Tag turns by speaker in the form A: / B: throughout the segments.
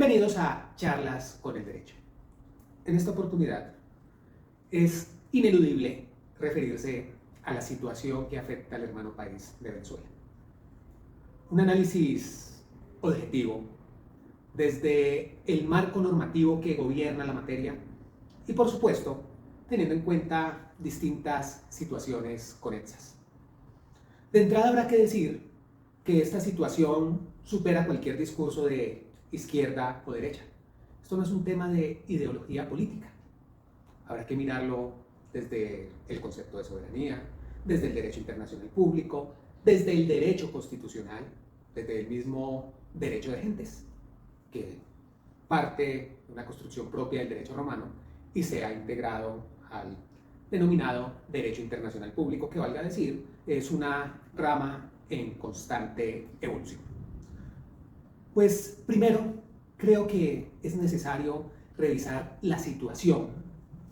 A: Bienvenidos a Charlas con el Derecho. En esta oportunidad es ineludible referirse a la situación que afecta al hermano país de Venezuela. Un análisis objetivo desde el marco normativo que gobierna la materia y, por supuesto, teniendo en cuenta distintas situaciones conexas. De entrada habrá que decir que esta situación supera cualquier discurso de izquierda o derecha. Esto no es un tema de ideología política. Habrá que mirarlo desde el concepto de soberanía, desde el derecho internacional público, desde el derecho constitucional, desde el mismo derecho de gentes, que parte de una construcción propia del derecho romano y se ha integrado al denominado derecho internacional público, que valga decir, es una rama en constante evolución. Pues primero, creo que es necesario revisar la situación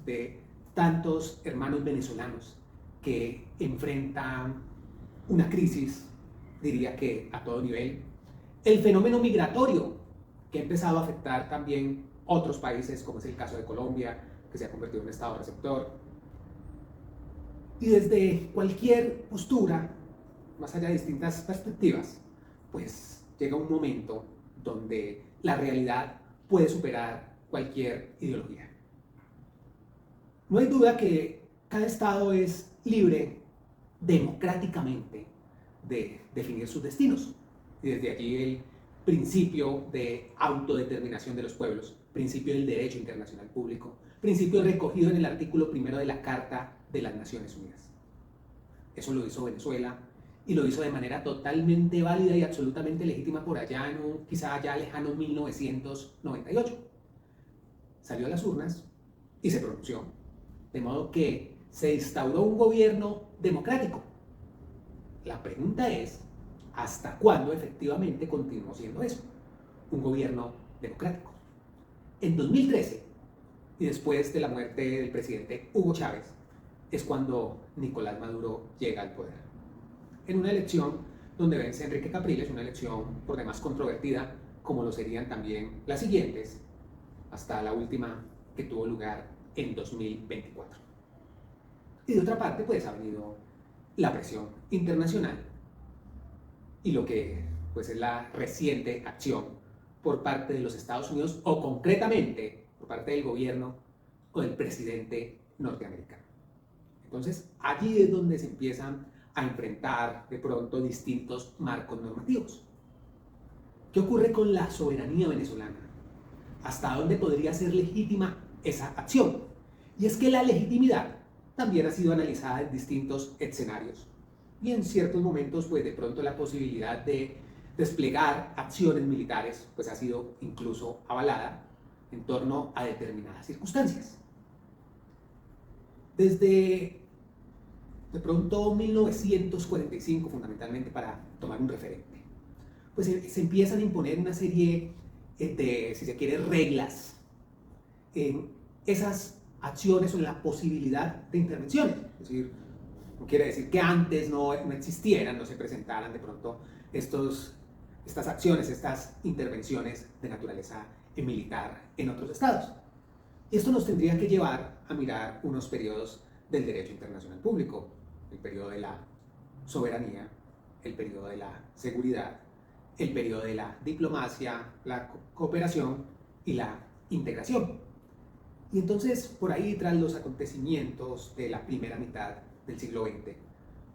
A: de tantos hermanos venezolanos que enfrentan una crisis, diría que a todo nivel, el fenómeno migratorio que ha empezado a afectar también otros países, como es el caso de Colombia, que se ha convertido en un estado receptor. Y desde cualquier postura, más allá de distintas perspectivas, pues llega un momento donde la realidad puede superar cualquier ideología. No hay duda que cada estado es libre democráticamente de definir sus destinos. Y desde allí el principio de autodeterminación de los pueblos, principio del derecho internacional público, principio recogido en el artículo 1 de la Carta de las Naciones Unidas. Eso lo hizo Venezuela y lo hizo de manera totalmente válida y absolutamente legítima por allá en un quizá ya lejano 1998. Salió a las urnas y se pronunció, de modo que se instauró un gobierno democrático. La pregunta es, ¿hasta cuándo efectivamente continuó siendo eso? Un gobierno democrático. En 2013, y después de la muerte del presidente Hugo Chávez, es cuando Nicolás Maduro llega al poder. En una elección donde vence Enrique Capriles, una elección por demás controvertida, como lo serían también las siguientes, hasta la última que tuvo lugar en 2024. Y de otra parte, pues ha venido la presión internacional y lo que pues es la reciente acción por parte de los Estados Unidos o concretamente por parte del gobierno o del presidente norteamericano. Entonces, allí es donde se empiezan a enfrentar de pronto distintos marcos normativos. ¿Qué ocurre con la soberanía venezolana? ¿Hasta dónde podría ser legítima esa acción? Y es que la legitimidad también ha sido analizada en distintos escenarios. Y en ciertos momentos, pues de pronto la posibilidad de desplegar acciones militares, pues ha sido incluso avalada en torno a determinadas circunstancias. Desde de pronto 1945, fundamentalmente para tomar un referente, pues se empiezan a imponer una serie de, si se quiere, reglas en esas acciones o en la posibilidad de intervenciones. Es decir, no quiere decir que antes no existieran, no se presentaran de pronto estas acciones, estas intervenciones de naturaleza militar en otros estados. Esto nos tendría que llevar a mirar unos periodos del derecho internacional público, el periodo de la soberanía, el periodo de la seguridad, el periodo de la diplomacia, la cooperación y la integración. Y entonces, por ahí, tras los acontecimientos de la primera mitad del siglo XX,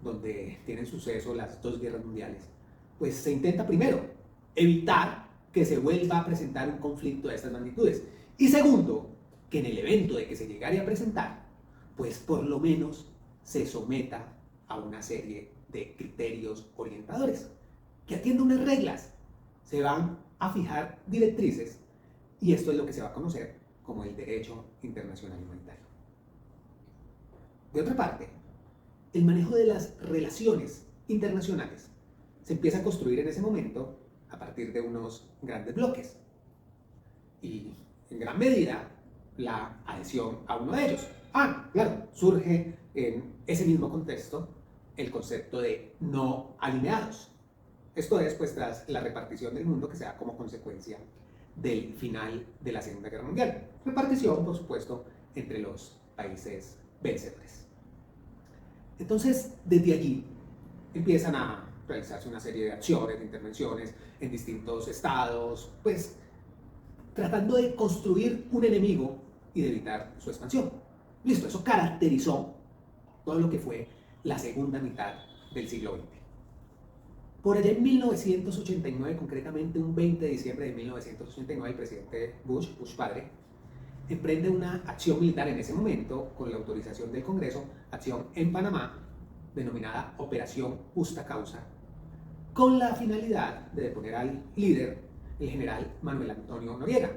A: donde tienen suceso las dos guerras mundiales, pues se intenta primero evitar que se vuelva a presentar un conflicto de estas magnitudes. Y segundo, que en el evento de que se llegara a presentar, pues por lo menos se someta a una serie de criterios orientadores, que atienda unas reglas, se van a fijar directrices, y esto es lo que se va a conocer como el derecho internacional humanitario. De otra parte, el manejo de las relaciones internacionales se empieza a construir en ese momento a partir de unos grandes bloques, y en gran medida la adhesión a uno de ellos. Claro, surge en ese mismo contexto el concepto de no alineados. Esto es pues tras la repartición del mundo que se da como consecuencia del final de la Segunda Guerra Mundial. Repartición, por supuesto, entre los países vencedores. Entonces, desde allí empiezan a realizarse una serie de acciones, de intervenciones en distintos estados, pues tratando de construir un enemigo y de evitar su expansión. Listo, eso caracterizó todo lo que fue la segunda mitad del siglo XX. Por allá en 1989, concretamente un 20 de diciembre de 1989, el presidente Bush padre, emprende una acción militar en ese momento, con la autorización del Congreso, acción en Panamá, denominada Operación Justa Causa, con la finalidad de deponer al líder, el general Manuel Antonio Noriega,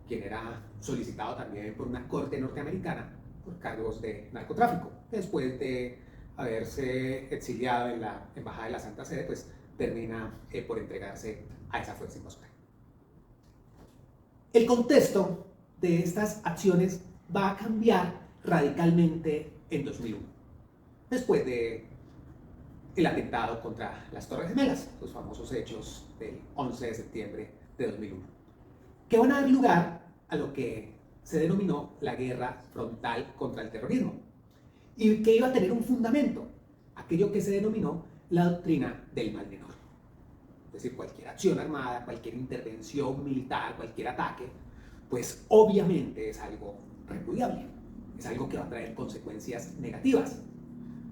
A: quien era solicitado también por una corte norteamericana por cargos de narcotráfico. Después de haberse exiliado en la Embajada de la Santa Sede, pues termina por entregarse a esa fuerza invasora. El contexto de estas acciones va a cambiar radicalmente en 2001, después de el atentado contra las Torres Gemelas, los famosos hechos del 11 de septiembre de 2001, que van a dar lugar a lo que se denominó la guerra frontal contra el terrorismo, y que iba a tener un fundamento, aquello que se denominó la doctrina del mal menor. Es decir, cualquier acción armada, cualquier intervención militar, cualquier ataque, pues obviamente es algo repudiable, es algo que va a traer consecuencias negativas.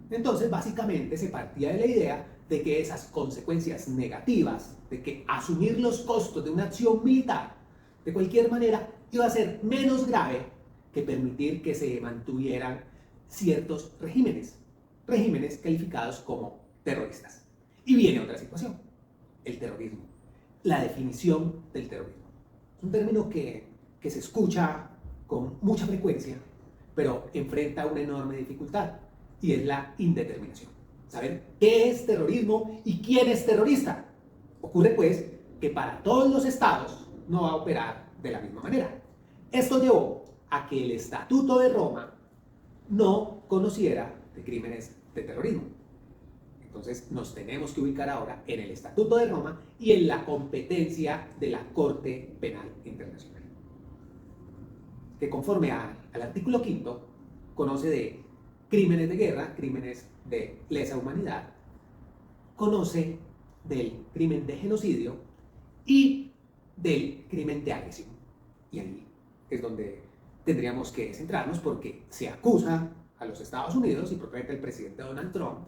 A: Entonces, básicamente se partía de la idea de que esas consecuencias negativas, de que asumir los costos de una acción militar, de cualquier manera, iba a ser menos grave que permitir que se mantuvieran ciertos regímenes calificados como terroristas. Y viene otra situación, el terrorismo, la definición del terrorismo. Es un término que se escucha con mucha frecuencia, pero enfrenta una enorme dificultad, y es la indeterminación. Saber qué es terrorismo y quién es terrorista. Ocurre pues que para todos los estados no va a operar de la misma manera. Esto llevó a que el Estatuto de Roma no conociera de crímenes de terrorismo. Entonces nos tenemos que ubicar ahora en el Estatuto de Roma y en la competencia de la Corte Penal Internacional, que conforme al artículo 5 conoce de crímenes de guerra, crímenes de lesa humanidad, conoce del crimen de genocidio y del crimen de agresión. Y ahí es donde tendríamos que centrarnos, porque se acusa a los Estados Unidos y propiamente al presidente Donald Trump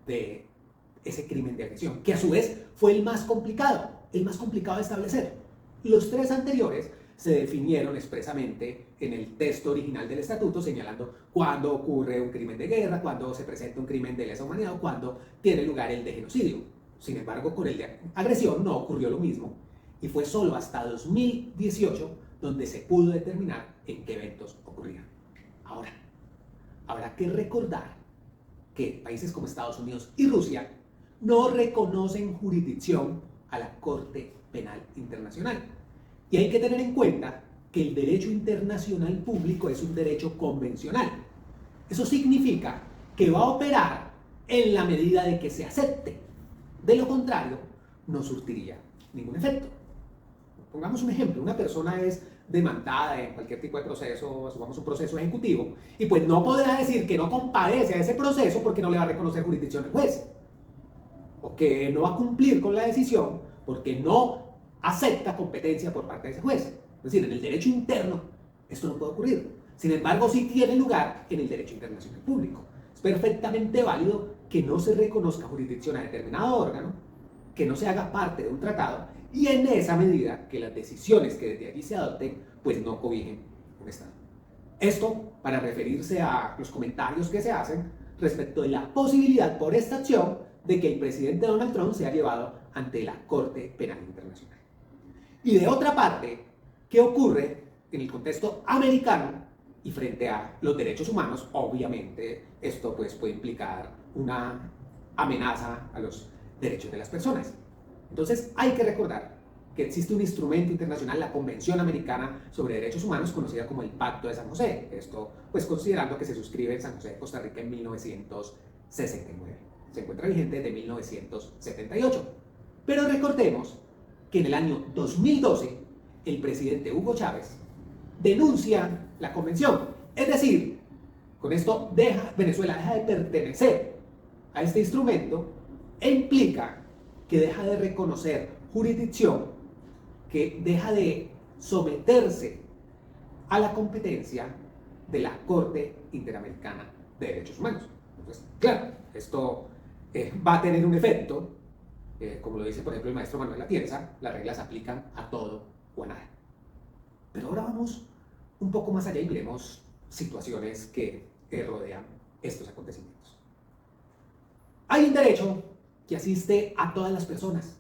A: de ese crimen de agresión, que a su vez fue el más complicado de establecer. Los tres anteriores se definieron expresamente en el texto original del estatuto, señalando cuándo ocurre un crimen de guerra, cuándo se presenta un crimen de lesa humanidad o cuándo tiene lugar el de genocidio. Sin embargo, con el de agresión no ocurrió lo mismo, y fue solo hasta 2018 donde se pudo determinar en qué eventos ocurrían. Ahora, habrá que recordar que países como Estados Unidos y Rusia no reconocen jurisdicción a la Corte Penal Internacional. Y hay que tener en cuenta que el derecho internacional público es un derecho convencional. Eso significa que va a operar en la medida de que se acepte. De lo contrario, no surtiría ningún efecto. Pongamos un ejemplo, una persona es demandada en cualquier tipo de proceso, asumamos un proceso ejecutivo, y pues no podrá decir que no comparece a ese proceso porque no le va a reconocer jurisdicción al juez, o que no va a cumplir con la decisión porque no acepta competencia por parte de ese juez. Es decir, en el derecho interno esto no puede ocurrir. Sin embargo, sí tiene lugar en el derecho internacional público. Es perfectamente válido que no se reconozca jurisdicción a determinado órgano, que no se haga parte de un tratado, y en esa medida que las decisiones que desde allí se adopten pues no cobijen un Estado. Esto para referirse a los comentarios que se hacen respecto de la posibilidad por esta acción de que el presidente Donald Trump sea llevado ante la Corte Penal Internacional. Y de otra parte, ¿qué ocurre en el contexto americano y frente a los derechos humanos? Obviamente, esto pues, puede implicar una amenaza a los derechos de las personas. Entonces, hay que recordar que existe un instrumento internacional, la Convención Americana sobre Derechos Humanos, conocida como el Pacto de San José. Esto, pues, considerando que se suscribe en San José de Costa Rica en 1969. Se encuentra vigente desde 1978. Pero recordemos que en el año 2012 el presidente Hugo Chávez denuncia la convención. Es decir, con esto Venezuela deja de pertenecer a este instrumento e implica que deja de reconocer jurisdicción, que deja de someterse a la competencia de la Corte Interamericana de Derechos Humanos. Entonces, claro, esto va a tener un efecto, como lo dice por ejemplo el maestro Manuel Atienza, las reglas se aplican a todo o a nada. Pero ahora vamos un poco más allá y veremos situaciones que rodean estos acontecimientos. Hay un derecho que asiste a todas las personas,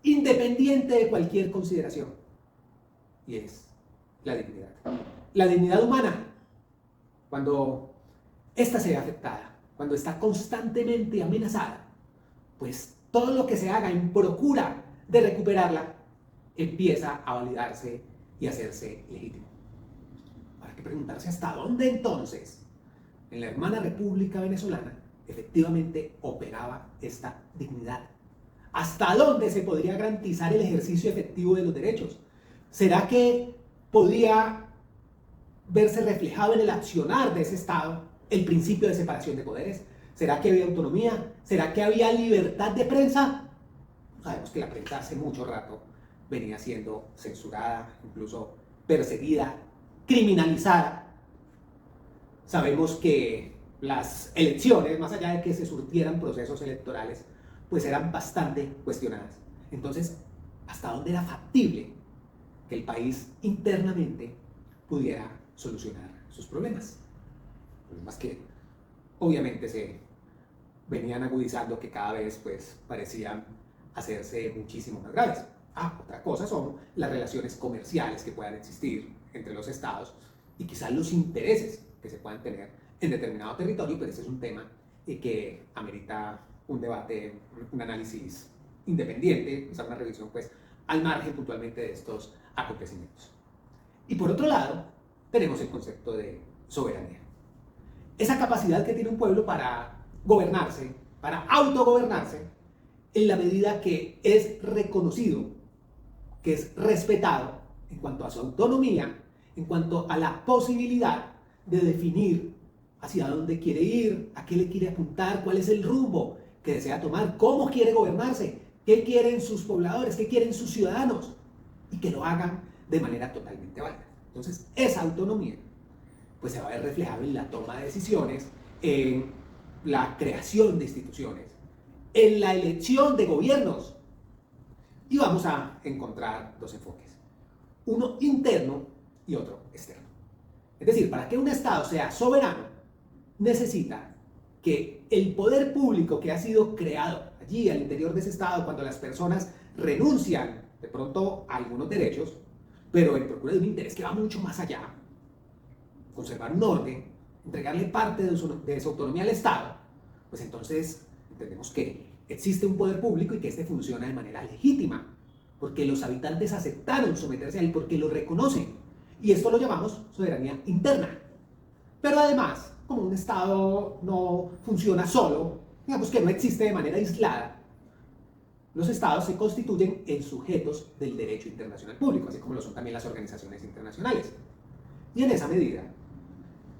A: independiente de cualquier consideración, y es la dignidad. La dignidad humana, cuando ésta se ve afectada, cuando está constantemente amenazada, pues todo lo que se haga en procura de recuperarla empieza a validarse y a hacerse legítimo. Habrá que preguntarse hasta dónde entonces, en la hermana República Venezolana, efectivamente operaba esta dignidad. ¿Hasta dónde se podría garantizar el ejercicio efectivo de los derechos? ¿Será que podía verse reflejado en el accionar de ese Estado el principio de separación de poderes? ¿Será que había autonomía? ¿Será que había libertad de prensa? Sabemos que la prensa hace mucho rato venía siendo censurada, incluso perseguida, criminalizada. Sabemos que las elecciones, más allá de que se surtieran procesos electorales, pues eran bastante cuestionadas. Entonces, ¿hasta dónde era factible que el país internamente pudiera solucionar sus problemas? Problemas que obviamente se venían agudizando, que cada vez pues parecían hacerse muchísimo más graves. Otra cosa son las relaciones comerciales que puedan existir entre los estados y quizás los intereses que se puedan tener en determinado territorio, pero ese es un tema que amerita un debate, un análisis independiente, una revisión pues al margen puntualmente de estos acontecimientos. Y por otro lado, tenemos el concepto de soberanía. Esa capacidad que tiene un pueblo para gobernarse, para autogobernarse, en la medida que es reconocido, que es respetado en cuanto a su autonomía, en cuanto a la posibilidad de definir hacia dónde quiere ir, a qué le quiere apuntar, cuál es el rumbo que desea tomar, cómo quiere gobernarse, qué quieren sus pobladores, qué quieren sus ciudadanos, y que lo hagan de manera totalmente válida. Entonces, esa autonomía pues se va a ver reflejada en la toma de decisiones, en la creación de instituciones, en la elección de gobiernos. Y vamos a encontrar dos enfoques, uno interno y otro externo. Es decir, para que un Estado sea soberano, necesita que el poder público que ha sido creado allí al interior de ese Estado, cuando las personas renuncian de pronto a algunos derechos, pero en procura de un interés que va mucho más allá, conservar un orden, entregarle parte de su autonomía al Estado, pues entonces entendemos que existe un poder público y que este funciona de manera legítima, porque los habitantes aceptaron someterse a él, porque lo reconocen. Y esto lo llamamos soberanía interna. Pero además, como un Estado no funciona solo, digamos que no existe de manera aislada, los Estados se constituyen en sujetos del derecho internacional público, así como lo son también las organizaciones internacionales. Y en esa medida,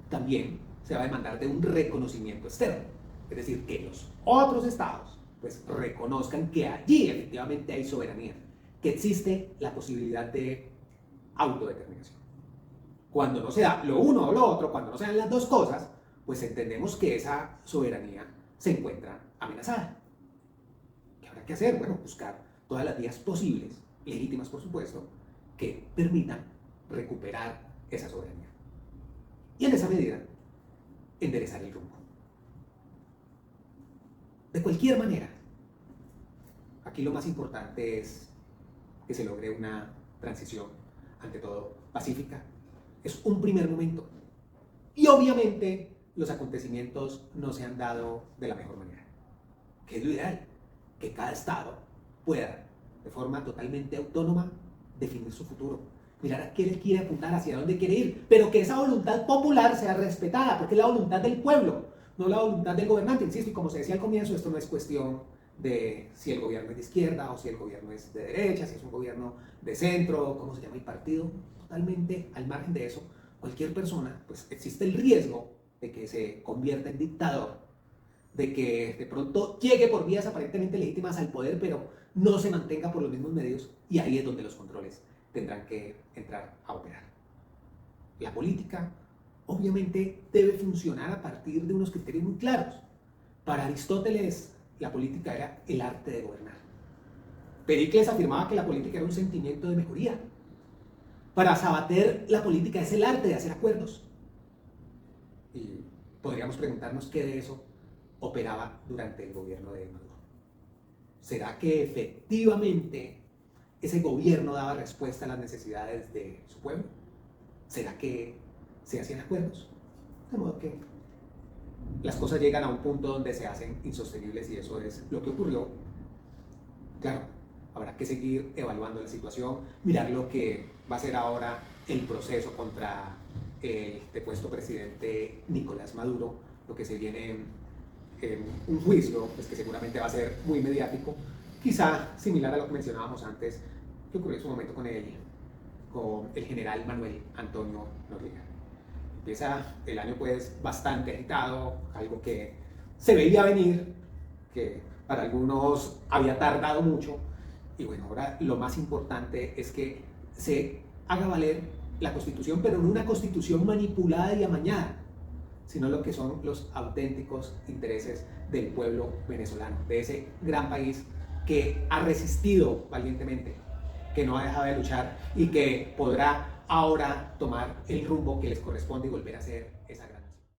A: también se va a demandar de un reconocimiento externo, es decir, que los otros Estados pues reconozcan que allí efectivamente hay soberanía, que existe la posibilidad de autodeterminación. Cuando no se da lo uno o lo otro, cuando no se dan las dos cosas, pues entendemos que esa soberanía se encuentra amenazada. ¿Qué habrá que hacer? Bueno, buscar todas las vías posibles, legítimas por supuesto, que permitan recuperar esa soberanía. Y en esa medida, enderezar el rumbo. De cualquier manera, aquí lo más importante es que se logre una transición, ante todo, pacífica. Es un primer momento. Y obviamente los acontecimientos no se han dado de la mejor manera. ¿Qué es lo ideal? Que cada Estado pueda, de forma totalmente autónoma, definir su futuro. Mirar a qué le quiere apuntar, hacia dónde quiere ir, pero que esa voluntad popular sea respetada, porque es la voluntad del pueblo, no la voluntad del gobernante. Insisto, y como se decía al comienzo, esto no es cuestión de si el gobierno es de izquierda o si el gobierno es de derecha, si es un gobierno de centro, cómo se llama el partido. Totalmente al margen de eso, cualquier persona, pues existe el riesgo de que se convierta en dictador, de que de pronto llegue por vías aparentemente legítimas al poder, pero no se mantenga por los mismos medios, y ahí es donde los controles tendrán que entrar a operar. La política obviamente debe funcionar a partir de unos criterios muy claros. Para Aristóteles, la política era el arte de gobernar. Pericles afirmaba que la política era un sentimiento de mejoría. Para Sabater, la política es el arte de hacer acuerdos. Y podríamos preguntarnos qué de eso operaba durante el gobierno de Maduro. ¿Será que efectivamente ese gobierno daba respuesta a las necesidades de su pueblo? ¿Será que se hacían acuerdos? De modo que las cosas llegan a un punto donde se hacen insostenibles, y eso es lo que ocurrió. Claro, habrá que seguir evaluando la situación, mirar lo que va a ser ahora el proceso contra el depuesto presidente Nicolás Maduro, lo que se viene en un juicio pues, que seguramente va a ser muy mediático, quizá similar a lo que mencionábamos antes, que ocurrió en su momento con el general Manuel Antonio Noriega. Empieza el año pues bastante agitado, algo que se veía venir, que para algunos había tardado mucho, y bueno, ahora lo más importante es que se haga valer la Constitución, pero no una Constitución manipulada y amañada, sino lo que son los auténticos intereses del pueblo venezolano, de ese gran país que ha resistido valientemente, que no ha dejado de luchar y que podrá ahora tomar el rumbo que les corresponde y volver a ser